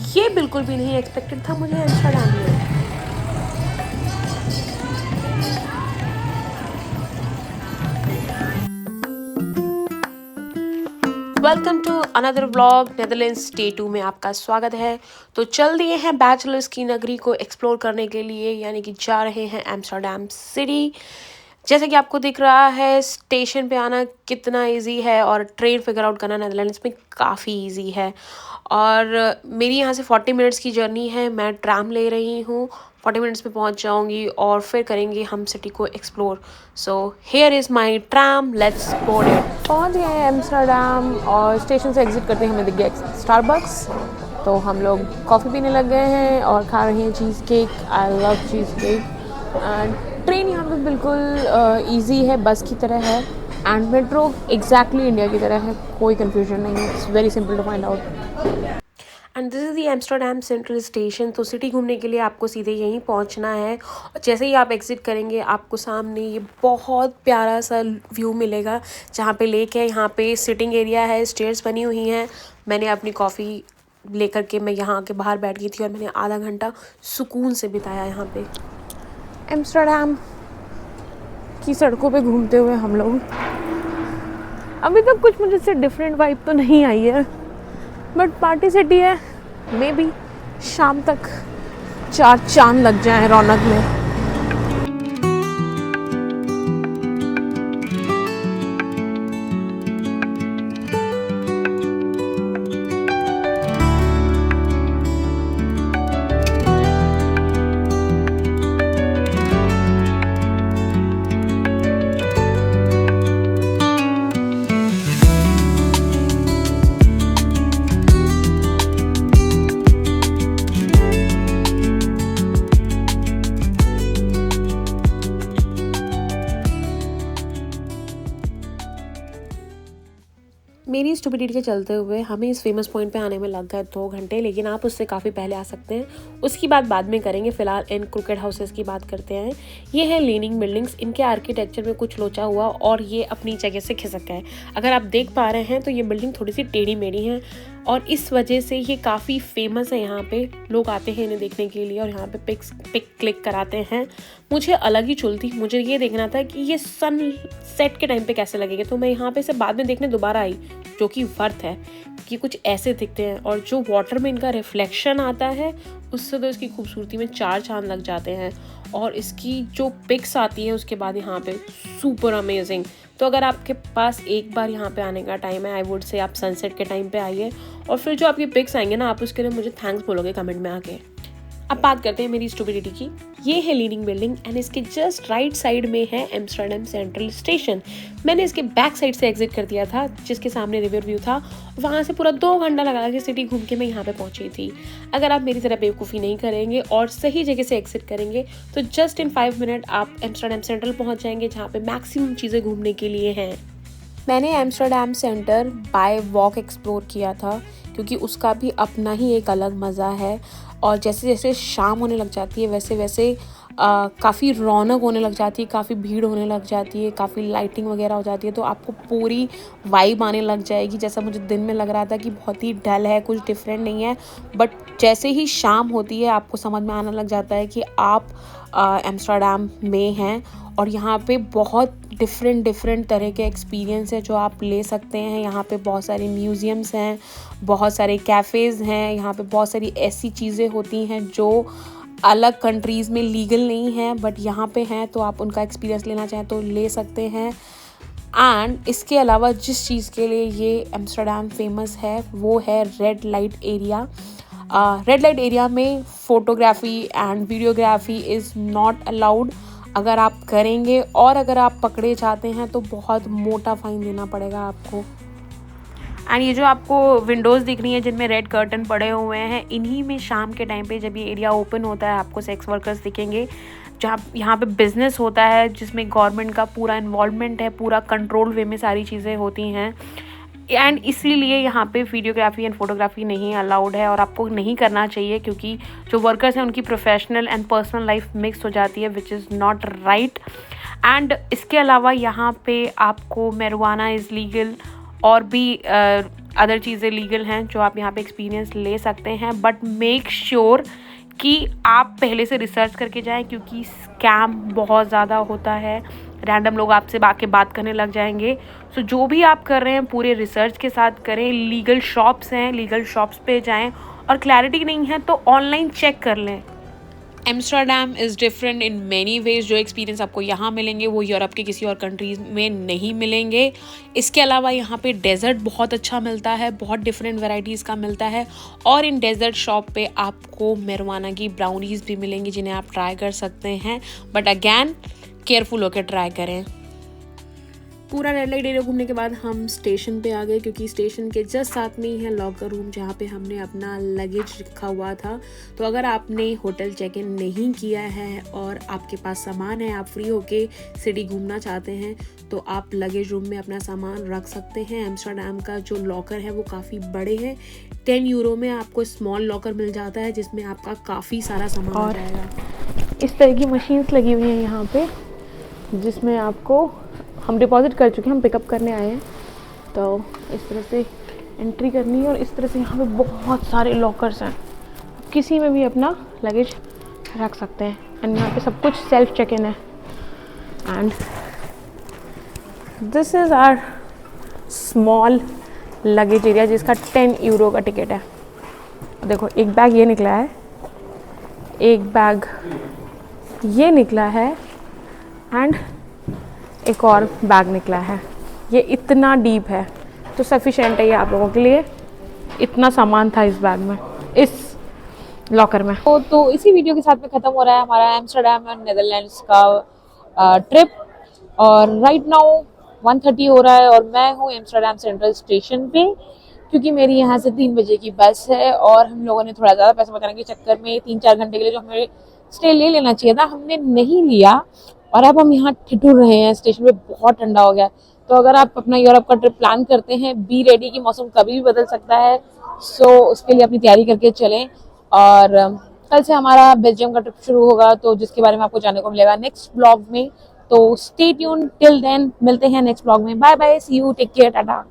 ये बिल्कुल भी नहीं एक्सपेक्टेड था मुझे एम्स्टर्डम में। Welcome to another vlog. Netherlands day 2 में आपका स्वागत है। तो चल दिए हैं बैचलर्स की नगरी को एक्सप्लोर करने के लिए, यानी कि जा रहे हैं एम्स्टर्डम सिटी। जैसे कि आपको दिख रहा है स्टेशन पे आना कितना इजी है और ट्रेन फिगर आउट करना नेदरलैंड्स में काफ़ी इजी है। और मेरी यहाँ से 40 मिनट्स की जर्नी है। मैं ट्राम ले रही हूँ, 40 मिनट्स में पहुँच जाऊँगी और फिर करेंगे हम सिटी को explore. So here is my tram, let's board it. पहुँच गए हैं एम्स्टर्डम और स्टेशन से एग्जिट करते ही हमें दिख गया स्टारबक्स। तो हम लोग कॉफ़ी पीने लग गए हैं और खा रहे हैं cheese cake. I love cheese cake. And train यहाँ पे बिल्कुल ईजी है, बस की तरह है। एंड मेट्रो एग्जैक्टली इंडिया की तरह है, कोई कन्फ्यूजन नहीं है। It's very simple to find out. And this is the Amsterdam Central station. तो सिटी घूमने के लिए आपको सीधे यहीं पहुंचना है। और जैसे ही आप एग्जिट करेंगे आपको सामने ये बहुत प्यारा सा व्यू मिलेगा, जहाँ पे लेक है, यहाँ पे सिटिंग एरिया है, स्टेयर्स बनी हुई हैं। मैंने अपनी कॉफ़ी लेकर के मैं यहाँ के बाहर बैठ गई थी और मैंने आधा घंटा सुकून से बिताया यहाँ पे। एम्स्टर्डम की सड़कों पे घूमते हुए हम लोग, अभी तक कुछ मुझे से डिफरेंट वाइब तो नहीं आई है, बट पार्टी सिटी है। मे बी शाम तक 4 चांद लग जाए रौनक में। मेरी स्टुपिडिटी के चलते हुए हमें इस फेमस पॉइंट पे आने में लग गए 2 घंटे, लेकिन आप उससे काफ़ी पहले आ सकते हैं। उसकी बात बाद में करेंगे, फिलहाल इन क्रिकेट हाउसेस की बात करते हैं। ये है लीनिंग बिल्डिंग्स। इनके आर्किटेक्चर में कुछ लोचा हुआ और ये अपनी जगह से खिसक है। अगर आप देख पा रहे हैं तो ये बिल्डिंग थोड़ी सी टेढ़ी मेढ़ी है और इस वजह से ये काफ़ी फेमस है। यहाँ पे लोग आते हैं इन्हें देखने के लिए और यहाँ पे पिक क्लिक कराते हैं। मुझे अलग ही चुल थी, मुझे ये देखना था कि ये सन सेट के टाइम पे कैसे लगेगा। तो मैं यहाँ पे से बाद में देखने दोबारा आई, जो कि वर्थ है कि कुछ ऐसे दिखते हैं। और जो वाटर में इनका रिफ्लेक्शन आता है उससे तो इसकी खूबसूरती में 4 चांद लग जाते हैं। और इसकी जो पिक्स आती है उसके बाद यहाँ पे सुपर अमेजिंग। तो अगर आपके पास एक बार यहाँ पे आने का टाइम है, आई वुड से आप सनसेट के टाइम पे आइए और फिर जो आपकी पिक्स आएंगे ना, आप उसके लिए मुझे थैंक्स बोलोगे कमेंट में आके। अब बात करते हैं मेरी स्टुपिडिटी की। ये है लीनिंग बिल्डिंग एंड इसके जस्ट राइट साइड में है एम्स्टर्डम सेंट्रल स्टेशन। मैंने इसके बैक साइड से एग्जिट कर दिया था, जिसके सामने रिवर व्यू था। वहाँ से पूरा 2 घंटा लगा के सिटी घूम के मैं यहाँ पे पहुँची थी। अगर आप मेरी तरह बेवकूफ़ी नहीं करेंगे और सही जगह से एग्जिट करेंगे तो जस्ट इन 5 मिनट आप एम्स्टर्डम सेंट्रल पहुँच जाएंगे, जहाँ पे मैक्सिमम चीज़ें घूमने के लिए हैं। मैंने Amsterdam centre bye walk explore किया था, क्योंकि उसका भी अपना ही एक अलग मज़ा है। और जैसे जैसे शाम होने लग जाती है वैसे वैसे काफ़ी रौनक होने लग जाती है, काफ़ी भीड़ होने लग जाती है, काफ़ी लाइटिंग वगैरह हो जाती है। तो आपको पूरी वाइब आने लग जाएगी। जैसा मुझे दिन में लग रहा था कि बहुत ही डल है, कुछ डिफरेंट नहीं है, बट जैसे ही शाम होती है आपको समझ में आने लग जाता है कि आप एम्स्टर्डम में हैं। और यहाँ पे बहुत डिफरेंट तरह के एक्सपीरियंस है जो आप ले सकते हैं। यहाँ पे बहुत सारे म्यूज़ियम्स हैं, बहुत सारे कैफ़ेज़ हैं। यहाँ पे बहुत सारी ऐसी चीज़ें होती हैं जो अलग कंट्रीज़ में लीगल नहीं है, बट यहाँ पे हैं। तो आप उनका एक्सपीरियंस लेना चाहें तो ले सकते हैं। एंड इसके अलावा जिस चीज़ के लिए ये एम्स्टर्डम फेमस है वो है red light area. Red light area में photography and videography is not allowed. अगर आप करेंगे और अगर आप पकड़े जाते हैं तो बहुत मोटा फाइन देना पड़ेगा आपको। एंड ये जो आपको विंडोज़ दिख रही हैं जिनमें रेड कर्टन पड़े हुए हैं, इन्हीं में शाम के टाइम पे जब ये एरिया ओपन होता है आपको सेक्स वर्कर्स दिखेंगे। जहाँ यहाँ पे बिज़नेस होता है जिसमें गवर्नमेंट का पूरा इन्वॉल्वमेंट है, पूरा कंट्रोल वे में सारी चीज़ें होती हैं। एंड इसीलिए यहाँ पे वीडियोग्राफी एंड फोटोग्राफी नहीं अलाउड है और आपको नहीं करना चाहिए, क्योंकि जो वर्कर्स हैं उनकी professional and personal life mix हो जाती है, which is not right. And इसके अलावा यहाँ पे आपको मैरिजुआना इज़ लीगल और भी अदर चीज़ें लीगल हैं जो आप यहाँ पे एक्सपीरियंस ले सकते हैं, बट मेक श्योर कि आप पहले से रिसर्च करके जाएं, क्योंकि स्कैम बहुत ज़्यादा होता है, रैंडम लोग आपसे आके बात करने लग जाएंगे। सो जो भी आप कर रहे हैं पूरे रिसर्च के साथ करें। लीगल शॉप्स हैं, लीगल शॉप्स पे जाएं, और क्लैरिटी नहीं है तो ऑनलाइन चेक कर लें। Amsterdam is different in many ways. जो एक्सपीरियंस आपको यहाँ मिलेंगे वो यूरोप के किसी और कंट्रीज़ में नहीं मिलेंगे। इसके अलावा यहाँ पे डेजर्ट बहुत अच्छा मिलता है, बहुत डिफरेंट वैरायटीज़ का मिलता है, और इन डेजर्ट शॉप पे आपको marijuana की ब्राउनीज़ भी मिलेंगी जिन्हें आप ट्राई कर सकते हैं, बट अगैन केयरफुल होकर ट्राई करें। पूरा रेड लाइट एरिया घूमने के बाद हम स्टेशन पे आ गए, क्योंकि स्टेशन के जस्ट साथ में ही है लॉकर रूम जहाँ पे हमने अपना लगेज रखा हुआ था। तो अगर आपने होटल चेक इन नहीं किया है और आपके पास सामान है, आप फ्री होके सिटी घूमना चाहते हैं, तो आप लगेज रूम में अपना सामान रख सकते हैं। एम्स्टर्डम का जो लॉकर है वो काफ़ी बड़े हैं। 10 यूरो में आपको स्मॉल लॉकर मिल जाता है जिसमें आपका काफ़ी सारा सामान आ जाएगा। इस तरह की मशीन्स लगी हुई हैं यहाँ पे, जिसमें आपको, हम डिपॉजिट कर चुके हैं, हम पिकअप करने आए हैं, तो इस तरह से एंट्री करनी है। और इस तरह से यहाँ पे बहुत सारे लॉकर्स हैं, किसी में भी अपना लगेज रख सकते हैं। एंड यहाँ पे सब कुछ सेल्फ चेक इन है। And this is our small luggage area जिसका 10 यूरो का टिकट है। देखो, एक बैग ये निकला है, एक बैग ये निकला है, एंड एक और बैग निकला है। ये इतना डीप है तो सफिशेंट है ये आप लोगों के लिए। इतना सामान था इस बैग में, इस लॉकर में। तो इसी वीडियो के साथ में ख़त्म हो रहा है हमारा एम्स्टर्डम और नेदरलैंड्स का ट्रिप। और राइट नाउ 1:30 हो रहा है और मैं हूँ एम्स्टर्डम सेंट्रल स्टेशन पे, क्योंकि मेरी यहाँ से 3 बजे की बस है। और हम लोगों ने थोड़ा ज़्यादा पैसा बचाने के चक्कर में 3-4 घंटे के लिए जो हमें स्टे ले लेना चाहिए था, हमने नहीं लिया। और अब हम यहाँ ठिठुर रहे हैं स्टेशन पे, बहुत ठंडा हो गया। तो अगर आप अपना यूरोप का ट्रिप प्लान करते हैं, बी रेडी कि मौसम कभी भी बदल सकता है। सो उसके लिए अपनी तैयारी करके चलें। और कल से हमारा बेल्जियम का ट्रिप शुरू होगा, तो जिसके बारे में आपको जानने को मिलेगा नेक्स्ट ब्लॉग में। तो स्टे ट्यून टिल देन, मिलते हैं नेक्स्ट ब्लॉग में। Bye bye, see you, take care, Tata.